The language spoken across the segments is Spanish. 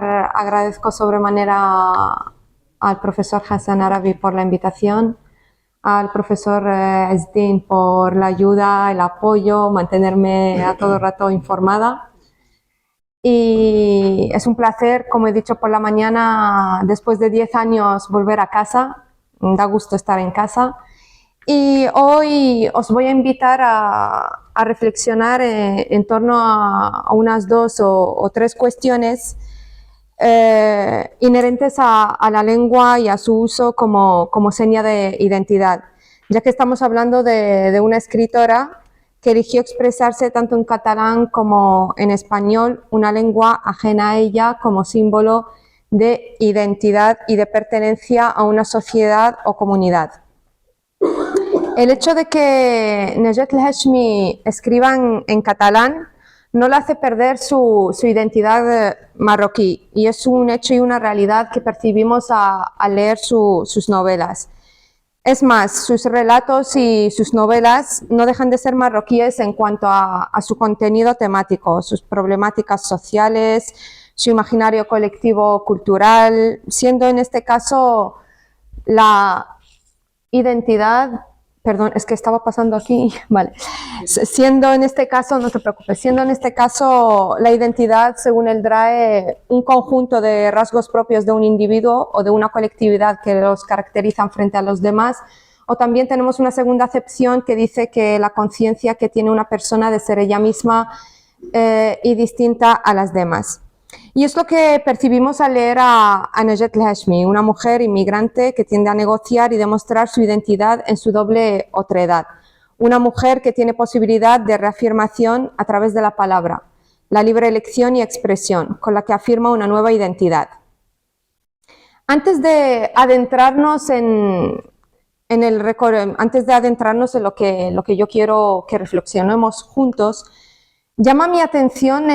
Agradezco sobremanera al profesor Hassan Arabi por la invitación, al profesor Ezdin por la ayuda, el apoyo, mantenerme a todo rato informada. Y es un placer, como he dicho por la mañana, después de 10 años volver a casa. Da gusto estar en casa. Y hoy os voy a invitar a reflexionar en torno a unas dos o tres cuestiones inherentes a la lengua y a su uso como seña de identidad, ya que estamos hablando de una escritora que eligió expresarse tanto en catalán como en español, una lengua ajena a ella, como símbolo de identidad y de pertenencia a una sociedad o comunidad. El hecho de que Nejat El-Hashmi escriba en catalán no le hace perder su identidad marroquí, y es un hecho y una realidad que percibimos al leer sus novelas. Es más, sus relatos y sus novelas no dejan de ser marroquíes en cuanto a su contenido temático, sus problemáticas sociales, su imaginario colectivo cultural, siendo en este caso la identidad... Perdón, es que estaba pasando aquí, vale. Siendo en este caso, no te preocupes, siendo en este caso la identidad, según el DRAE, un conjunto de rasgos propios de un individuo o de una colectividad que los caracterizan frente a los demás, o también tenemos una segunda acepción que dice que la conciencia que tiene una persona de ser ella misma y distinta a las demás. Y es lo que percibimos al leer a Nejat El-Hashmi, una mujer inmigrante que tiende a negociar y demostrar su identidad en su doble otredad. Una mujer que tiene posibilidad de reafirmación a través de la palabra, la libre elección y expresión, con la que afirma una nueva identidad. Antes de adentrarnos en lo que yo quiero que reflexionemos juntos, llama mi atención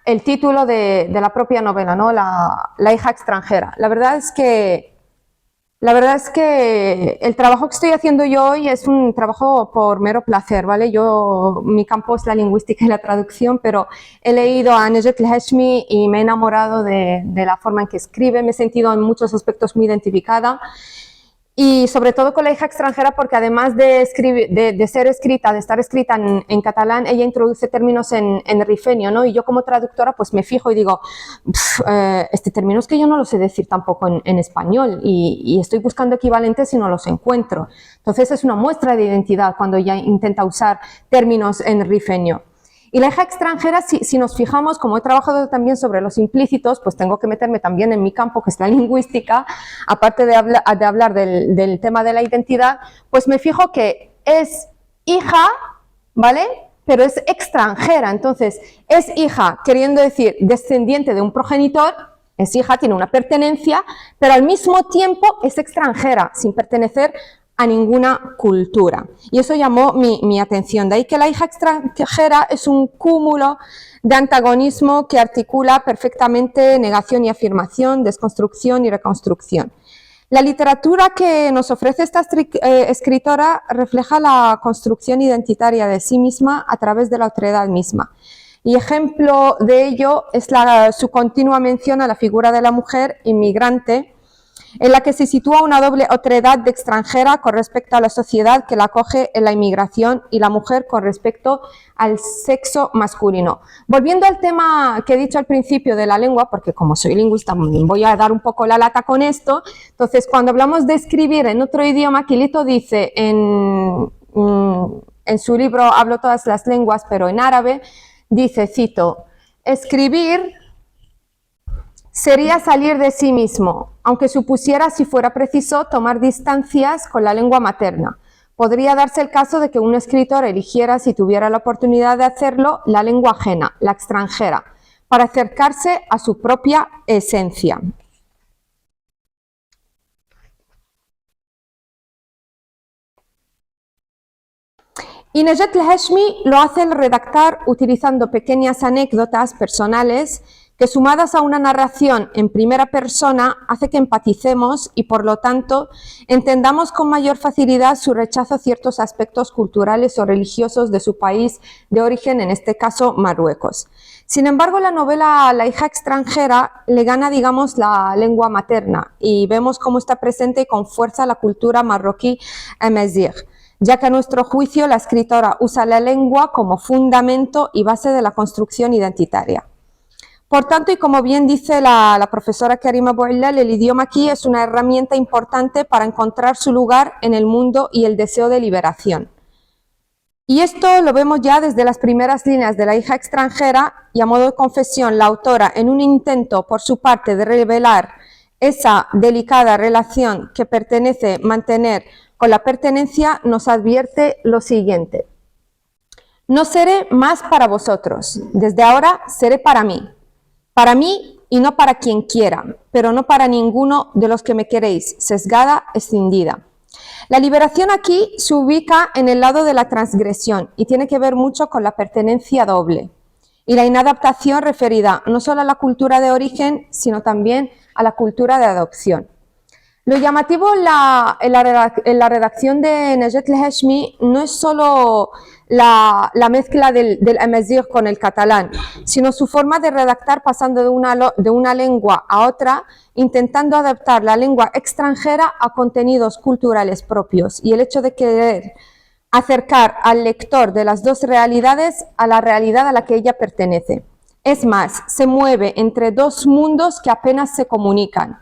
el título de la propia novela, ¿no? La hija extranjera. La verdad es que el trabajo que estoy haciendo yo hoy es un trabajo por mero placer, ¿vale? Mi campo es la lingüística y la traducción, pero he leído a Nejat El-Hashmi y me he enamorado de la forma en que escribe, me he sentido en muchos aspectos muy identificada. Y sobre todo con la hija extranjera, porque además de estar escrita en catalán, ella introduce términos en rifeño, ¿no? Y yo como traductora pues me fijo y digo, este término es que yo no lo sé decir tampoco en español, y estoy buscando equivalentes y no los encuentro. Entonces es una muestra de identidad cuando ella intenta usar términos en rifeño. Y la hija extranjera, si nos fijamos, como he trabajado también sobre los implícitos, pues tengo que meterme también en mi campo, que es la lingüística, aparte de hablar del tema de la identidad, pues me fijo que es hija, ¿vale? Pero es extranjera. Entonces, es hija, queriendo decir descendiente de un progenitor, es hija, tiene una pertenencia, pero al mismo tiempo es extranjera, sin pertenecer a ninguna cultura. Y eso llamó mi atención. De ahí que la hija extranjera es un cúmulo de antagonismo que articula perfectamente negación y afirmación, desconstrucción y reconstrucción. La literatura que nos ofrece esta escritora refleja la construcción identitaria de sí misma a través de la otredad misma. Y ejemplo de ello es su continua mención a la figura de la mujer inmigrante, en la que se sitúa una doble otredad de extranjera con respecto a la sociedad que la acoge en la inmigración, y la mujer con respecto al sexo masculino. Volviendo al tema que he dicho al principio de la lengua, porque como soy lingüista voy a dar un poco la lata con esto, entonces cuando hablamos de escribir en otro idioma, Quilito dice en su libro Hablo todas las lenguas, pero en árabe, dice, cito, escribir sería salir de sí mismo, aunque supusiera, si fuera preciso, tomar distancias con la lengua materna. Podría darse el caso de que un escritor eligiera, si tuviera la oportunidad de hacerlo, la lengua ajena, la extranjera, para acercarse a su propia esencia. Y Nejat El-Hashmi lo hace al redactar utilizando pequeñas anécdotas personales que sumadas a una narración en primera persona hace que empaticemos y por lo tanto entendamos con mayor facilidad su rechazo a ciertos aspectos culturales o religiosos de su país de origen, en este caso Marruecos. Sin embargo, la novela La hija extranjera le gana, digamos, la lengua materna y vemos cómo está presente y con fuerza la cultura marroquí amazigh, ya que a nuestro juicio la escritora usa la lengua como fundamento y base de la construcción identitaria. Por tanto, y como bien dice la profesora Karima Bouillal, el idioma aquí es una herramienta importante para encontrar su lugar en el mundo y el deseo de liberación. Y esto lo vemos ya desde las primeras líneas de La hija extranjera, y a modo de confesión, la autora, en un intento por su parte de revelar esa delicada relación que pertenece mantener con la pertenencia, nos advierte lo siguiente: no seré más para vosotros, desde ahora seré para mí y no para quien quiera, pero no para ninguno de los que me queréis, sesgada, escindida. La liberación aquí se ubica en el lado de la transgresión y tiene que ver mucho con la pertenencia doble y la inadaptación referida no solo a la cultura de origen, sino también a la cultura de adopción. Lo llamativo en la redacción de Nejat El-Hashmi no es solo la mezcla del amazigh con el catalán, sino su forma de redactar pasando de una lengua a otra, intentando adaptar la lengua extranjera a contenidos culturales propios, y el hecho de querer acercar al lector de las dos realidades a la realidad a la que ella pertenece. Es más, se mueve entre dos mundos que apenas se comunican.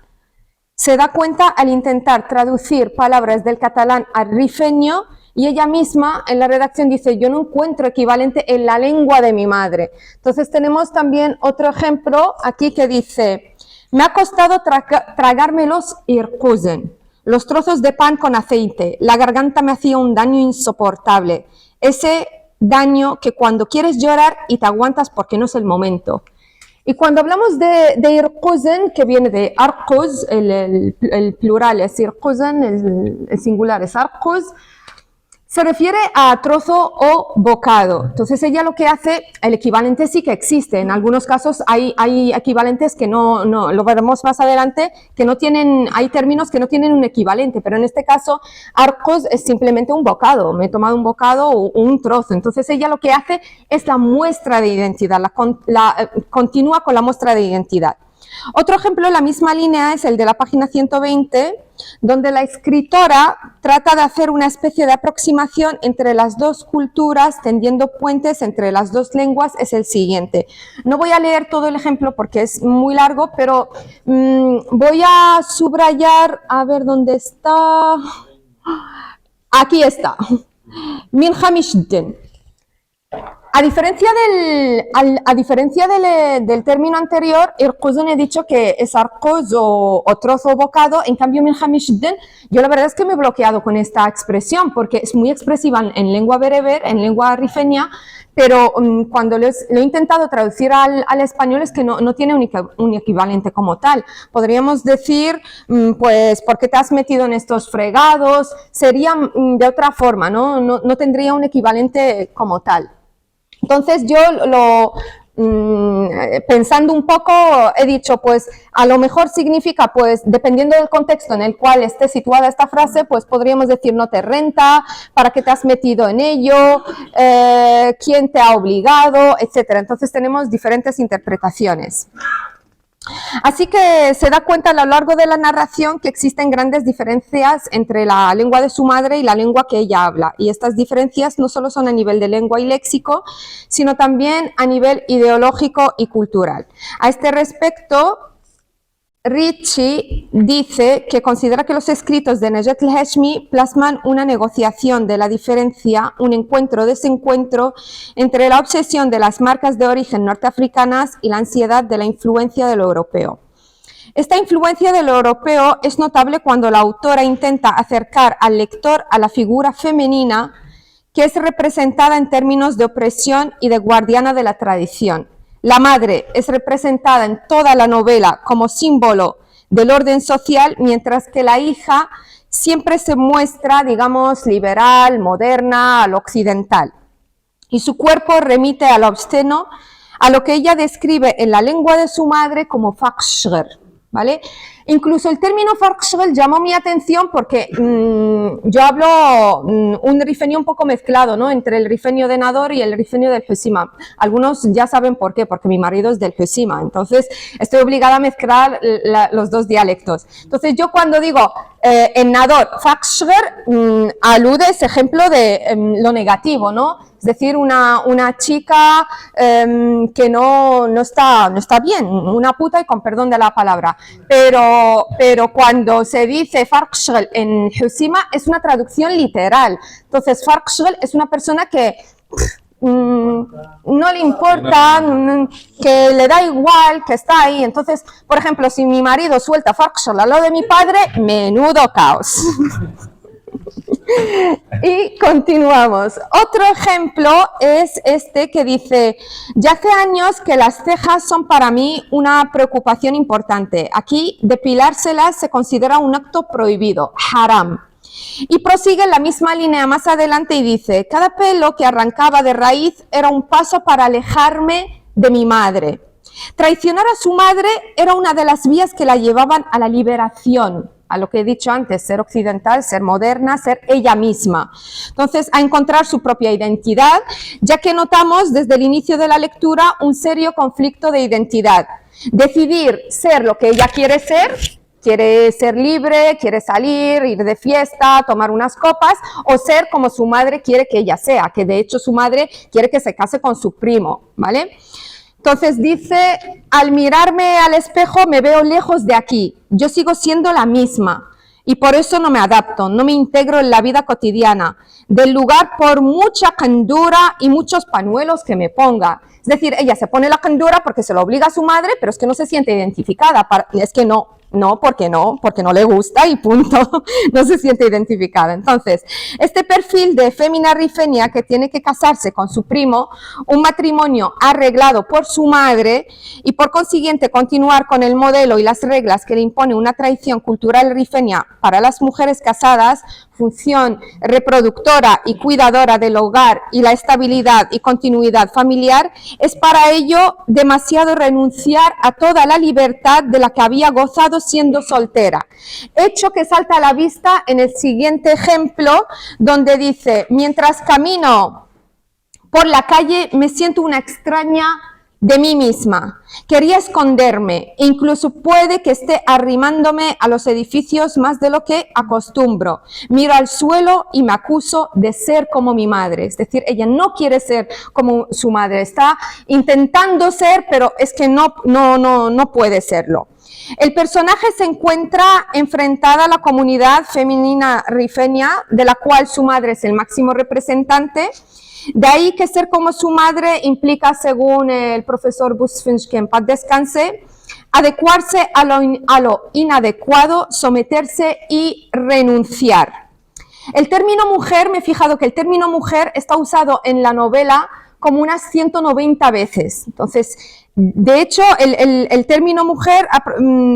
Se da cuenta al intentar traducir palabras del catalán al rifeño, y ella misma en la redacción dice: yo no encuentro equivalente en la lengua de mi madre. Entonces tenemos también otro ejemplo aquí que dice: me ha costado tragarme los irkuzen, los trozos de pan con aceite, la garganta me hacía un daño insoportable, ese daño que cuando quieres llorar y te aguantas porque no es el momento. Y cuando hablamos de irkuzen, que viene de arkuz, el plural es irkuzen, el singular es arkuz, se refiere a trozo o bocado. Entonces ella lo que hace, el equivalente sí que existe. En algunos casos hay equivalentes que no, lo veremos más adelante, que no tienen, hay términos que no tienen un equivalente, pero en este caso arcos es simplemente un bocado. Me he tomado un bocado o un trozo. Entonces ella lo que hace es la muestra de identidad, continúa con la muestra de identidad. Otro ejemplo en la misma línea es el de la página 120, donde la escritora trata de hacer una especie de aproximación entre las dos culturas, tendiendo puentes entre las dos lenguas. Es el siguiente. No voy a leer todo el ejemplo porque es muy largo, pero voy a subrayar, a ver dónde está. Aquí está. Min hamishden. A diferencia del término anterior, irkuzen he dicho que es arcoz o trozo o bocado. En cambio, min hamishden, yo la verdad es que me he bloqueado con esta expresión porque es muy expresiva en lengua bereber, en lengua rifeña, pero cuando lo he intentado traducir al español es que no tiene un equivalente como tal. Podríamos decir, pues, ¿por qué te has metido en estos fregados? Sería de otra forma, no tendría un equivalente como tal. Entonces yo pensando un poco he dicho, pues a lo mejor significa, pues dependiendo del contexto en el cual esté situada esta frase, pues podríamos decir no te renta, para qué te has metido en ello, quién te ha obligado, etcétera. Entonces tenemos diferentes interpretaciones. Así que se da cuenta a lo largo de la narración que existen grandes diferencias entre la lengua de su madre y la lengua que ella habla. Y estas diferencias no solo son a nivel de lengua y léxico, sino también a nivel ideológico y cultural. A este respecto, Ricci dice que considera que los escritos de Nejat El-Hashmi plasman una negociación de la diferencia, un encuentro-desencuentro entre la obsesión de las marcas de origen norteafricanas y la ansiedad de la influencia de lo europeo. Esta influencia de lo europeo es notable cuando la autora intenta acercar al lector a la figura femenina que es representada en términos de opresión y de guardiana de la tradición. La madre es representada en toda la novela como símbolo del orden social, mientras que la hija siempre se muestra, digamos, liberal, moderna, al occidental. Y su cuerpo remite a lo obsceno, a lo que ella describe en la lengua de su madre como fakshgr, ¿vale? Incluso el término fakshgr llamó mi atención porque yo hablo un rifeño un poco mezclado, ¿no? Entre el rifeño de Nador y el rifeño del Husima. Algunos ya saben por qué, porque mi marido es del Husima, entonces estoy obligada a mezclar los dos dialectos. Entonces yo cuando digo en Nador fakshgr, alude ese ejemplo de lo negativo, ¿no? Es decir, una chica que no está bien, una puta, y con perdón de la palabra. Pero cuando se dice fakshgr en Husima es una traducción literal. Entonces, fakshgr es una persona que no le importa, que le da igual, que está ahí. Entonces, por ejemplo, si mi marido suelta fakshgr al lado de mi padre, menudo caos. Y continuamos. Otro ejemplo es este que dice: ya hace años que las cejas son para mí una preocupación importante. Aquí depilárselas se considera un acto prohibido, haram. Y prosigue en la misma línea más adelante y dice: cada pelo que arrancaba de raíz era un paso para alejarme de mi madre. Traicionar a su madre era una de las vías que la llevaban a la liberación, a lo que he dicho antes, ser occidental, ser moderna, ser ella misma. Entonces, a encontrar su propia identidad, ya que notamos desde el inicio de la lectura un serio conflicto de identidad. Decidir ser lo que ella quiere ser libre, quiere salir, ir de fiesta, tomar unas copas, o ser como su madre quiere que ella sea, que de hecho su madre quiere que se case con su primo, ¿vale? Entonces dice: al mirarme al espejo me veo lejos de aquí, yo sigo siendo la misma y por eso no me adapto, no me integro en la vida cotidiana del lugar por mucha candura y muchos pañuelos que me ponga. Es decir, ella se pone la candura porque se lo obliga a su madre, pero es que no se siente identificada, es que no, porque no le gusta y punto, no se siente identificada. Entonces, este perfil de fémina rifeña que tiene que casarse con su primo, un matrimonio arreglado por su madre y por consiguiente continuar con el modelo y las reglas que le impone una tradición cultural rifeña para las mujeres casadas, función reproductora y cuidadora del hogar y la estabilidad y continuidad familiar, es para ello demasiado renunciar a toda la libertad de la que había gozado siendo soltera. Hecho que salta a la vista en el siguiente ejemplo, donde dice: mientras camino por la calle me siento una extraña de mí misma. Quería esconderme, incluso puede que esté arrimándome a los edificios más de lo que acostumbro. Miro al suelo y me acuso de ser como mi madre. Es decir, ella no quiere ser como su madre, está intentando ser, pero es que no puede serlo. El personaje se encuentra enfrentada a la comunidad femenina rifeña, de la cual su madre es el máximo representante. De ahí que ser como su madre implica, según el profesor Busfinch, que en paz descanse, adecuarse a lo inadecuado, someterse y renunciar. El término mujer, me he fijado que el término mujer está usado en la novela como unas 190 veces. Entonces, de hecho, el término mujer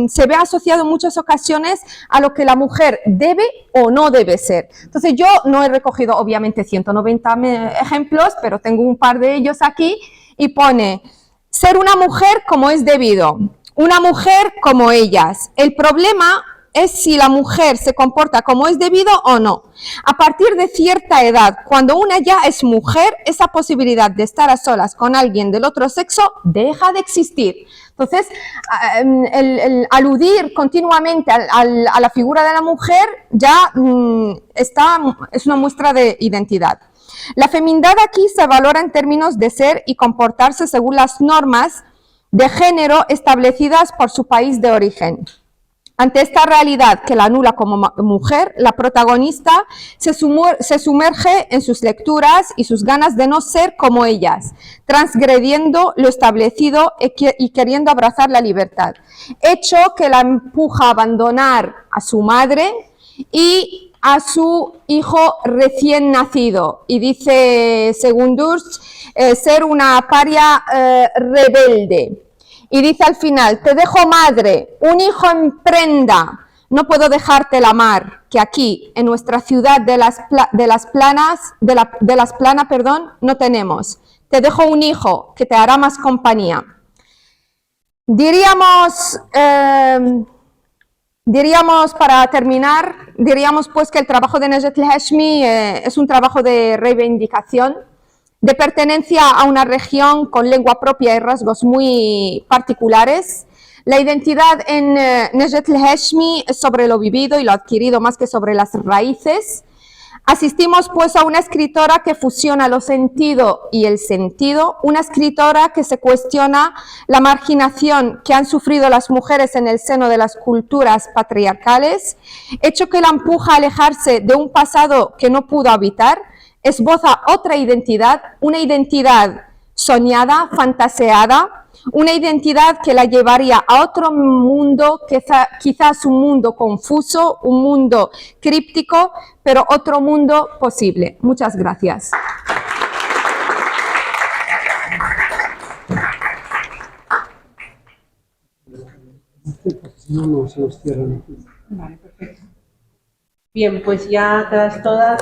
se ve asociado en muchas ocasiones a lo que la mujer debe o no debe ser. Entonces, yo no he recogido, obviamente, 190 ejemplos, pero tengo un par de ellos aquí, y pone: ser una mujer como es debido, una mujer como ellas. El problema es si la mujer se comporta como es debido o no. A partir de cierta edad, cuando una ya es mujer, esa posibilidad de estar a solas con alguien del otro sexo deja de existir. Entonces, el aludir continuamente a la figura de la mujer ya es una muestra de identidad. La feminidad aquí se valora en términos de ser y comportarse según las normas de género establecidas por su país de origen. Ante esta realidad que la anula como mujer, la protagonista se sumerge en sus lecturas y sus ganas de no ser como ellas, transgrediendo lo establecido y queriendo abrazar la libertad, hecho que la empuja a abandonar a su madre y a su hijo recién nacido. Y dice, según Durst, ser una paria rebelde. Y dice al final: te dejo madre, un hijo en prenda, no puedo dejarte la mar, que aquí, en nuestra ciudad de las Planas, no tenemos. te dejo un hijo que te hará más compañía. Diríamos para terminar, diríamos pues que el trabajo de Nejat el-Hashmi es un trabajo de reivindicación, de pertenencia a una región con lengua propia y rasgos muy particulares. La identidad en Nejat el-Hashmi es sobre lo vivido y lo adquirido más que sobre las raíces. Asistimos pues a una escritora que fusiona lo sentido y el sentido, una escritora que se cuestiona la marginación que han sufrido las mujeres en el seno de las culturas patriarcales, hecho que la empuja a alejarse de un pasado que no pudo habitar, esboza otra identidad, una identidad soñada, fantaseada, una identidad que la llevaría a otro mundo, quizás un mundo confuso, un mundo críptico, pero otro mundo posible. Muchas gracias. Vale, perfecto. Bien, pues ya todas